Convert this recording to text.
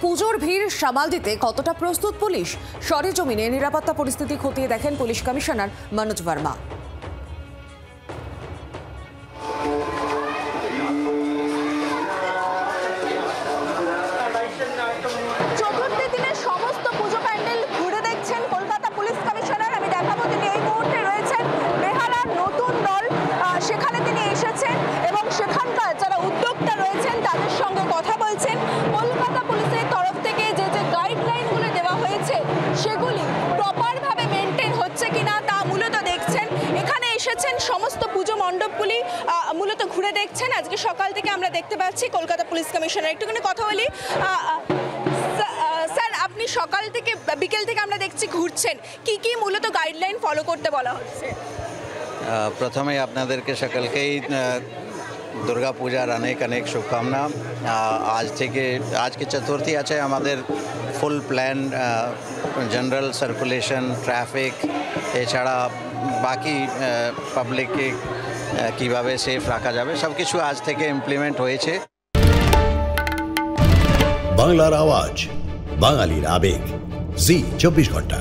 পুজোর ভিড় সামাল দিতে কতটা প্রস্তুত পুলিশ? সরেজমিনে নিরাপত্তা পরিস্থিতি খতিয়ে দেখেন পুলিশ কমিশনার মনোজ ভার্মা। চতুর্থী দিনের সমস্ত পুজো প্যান্ডেল ঘুরে দেখছেন কলকাতা পুলিশ কমিশনার। আমি দেখাবো তিনি এই মুহূর্তে রয়েছেন বেহালার নতুন দল, সেখানে তিনি এসেছেন এবং সেখানকার যারা উদ্যোক্তা রয়েছেন তাদের সঙ্গে কথা বলছেন। কলকাতা পুলিশের তরফ থেকে যে যে গাইডলাইনগুলো দেওয়া হয়েছে সেগুলি প্রপারভাবে মেনটেন হচ্ছে কিনা তা মূলত দেখছেন। এখানে এসেছেন সমস্ত পুজো মণ্ডপগুলি মূলত ঘুরে দেখছেন। আজকে সকাল থেকে আমরা দেখতে পাচ্ছি কলকাতা পুলিশ কমিশনার। একটুখানি কথা বলি স্যার, আপনি সকাল থেকে বিকেল থেকে আমরা দেখছি ঘুরছেন, কি কি মূলত গাইডলাইন ফলো করতে বলা হচ্ছে? প্রথমে আপনাদেরকে সকলকেই দুর্গা পূজার অনেক অনেক শুভকামনা। আজকে চতুর্থী আছে, আমাদের ফুল প্ল্যান জেনারেল সার্কুলেশন, ট্রাফিক, এছাড়া বাকি পাবলিককে কিভাবে সেফ রাখা যাবে সব কিছু আজ থেকে ইমপ্লিমেন্ট হয়েছে। বাংলার আওয়াজ, বাঙালির আবেগ, জি 24 ঘন্টা।